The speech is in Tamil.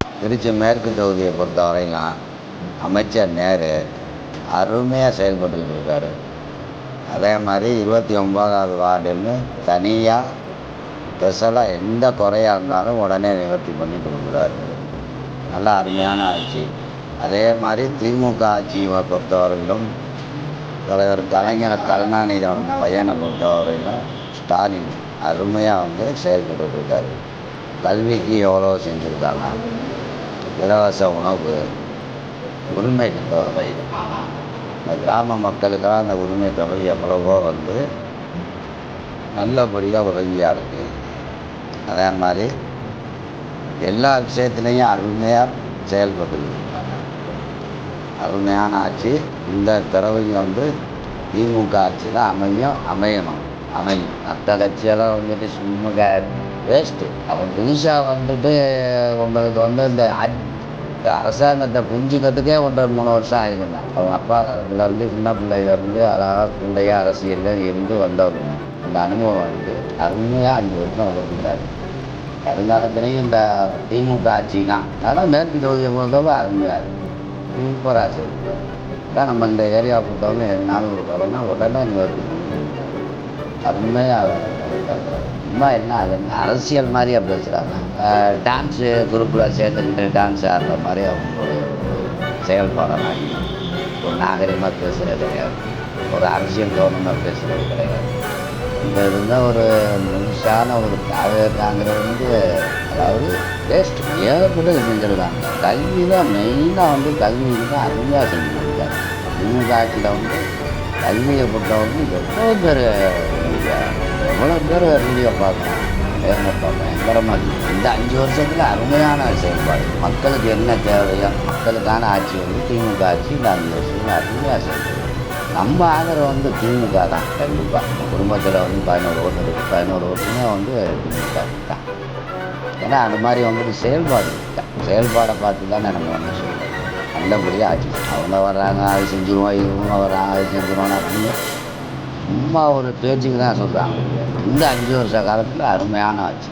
திருச்சி மேற்கு தொகுதியை பொறுத்த வரையிலும் அமைச்சர் நேரு அருமையாக செயல்பட்டுக்கிட்டு இருக்காரு. அதே மாதிரி 29வது வார்டுன்னு தனியாக ஸ்பெஷலாக எந்த குறையாக இருந்தாலும் உடனே நிவர்த்தி பண்ணி கொடுக்குறாரு. நல்லா அருமையான ஆட்சி. அதே மாதிரி திமுக ஆட்சியை பொறுத்தவரையிலும் தலைவர் கலைஞர் கருணாநிதி பையனை பொறுத்தவரையிலும் ஸ்டாலின் அருமையாக செயல்பட்டு இருக்காரு. கல்விக்கு எவ்வளோ செஞ்சுருக்காங்க. இலவச உணவு, உரிமை தொகை, இந்த கிராம மக்களுக்காக அந்த உரிமை தொகை எவ்வளவோ நல்லபடியாக உதவியாக இருக்குது. அதே மாதிரி எல்லா விஷயத்துலேயும் அருமையாக செயல்பட்டுருக்காங்க. அருமையான ஆட்சி. இந்த தடவையும் திமுக ஆட்சி தான் அமையணும். மற்ற கட்சியெல்லாம் சும்மா வேஸ்ட்டு. அவன் புதுசாக உங்களுக்கு இந்த அரசாங்கத்தை புரிஞ்சுக்கிறதுக்கே 1.5-3 வருஷம் ஆகிருந்தான். அவங்க அப்பா காலத்துலேருந்து சின்ன பிள்ளையிலேருந்து அழகாக பிள்ளையாக அரசியலில் இருந்து வந்தவங்க. அந்த அனுபவம் அருமையாக 5 வருஷம் வருகிறாரு. வருங்காலத்துலேயும் இந்த திமுக ஆட்சி தான். அதனால் மேற்கு தொகுதியை பொறுத்தவரை அருமையாக சூப்பராக இருக்குது. தான் நம்ம இந்த ஏரியா பொறுத்தவரை என்னாலும் இருக்கிறோம்னா உடனே அருமையாக சும்மா என்ன அது அரசியல் மாதிரியாக பேசுகிறாங்க. டான்ஸு குரூப்பில் சேர்த்துக்கிட்டு டான்ஸ் ஆடுற மாதிரி அவங்களுடைய செயல்பாடெல்லாம் ஒரு நாகரிகமாக பேசுகிறது கிடையாது. ஒரு அரசியல் கவர்மெண்ட்டாக பேசுகிறது கிடையாது. இந்த இருந்தால் ஒரு முழுசான ஒரு காங்கிரஸ் அதாவது வேஸ்ட் ஏகப்பட்ட செஞ்சுருக்காங்க. கல்வி தான் மெயினாக கல்விக்கு தான் அருமையாக செஞ்சுருக்காங்க. திமுக ஆட்சியில் கல்வியை பொறுத்தவரைக்கும் எவ்வளோ பேர் வீடியோ பார்க்கலாம், பயங்கரமாக இந்த 5 வருஷத்தில் அருமையான செயல்பாடு. மக்களுக்கு என்ன தேவையோ மக்களுக்கான ஆட்சி திமுக ஆட்சி இந்த 5 வருஷத்தில் அருமையாக செயல்படுது. நம்ம ஆதரவு திமுக தான். கண்டிப்பாக குடும்பத்தில் 11 ஓட்டு இருக்குது. 11 ஓட்டுமே திமுக தான். ஏன்னா அந்த மாதிரி செயல்பாடை பார்த்து தானே நம்ம சொல்லுவோம். நல்லபடியாக ஆட்சி அவங்க வர்றாங்க அது செஞ்சுருவோம், இவங்க வர்றாங்க அது செஞ்சுருவோம் அப்படின்னு சும்மா ஒரு பேச்சுக்கு தான் சொல்கிறாங்க. இந்த 5 வருஷ காலத்தில் அருமையான ஆட்சி.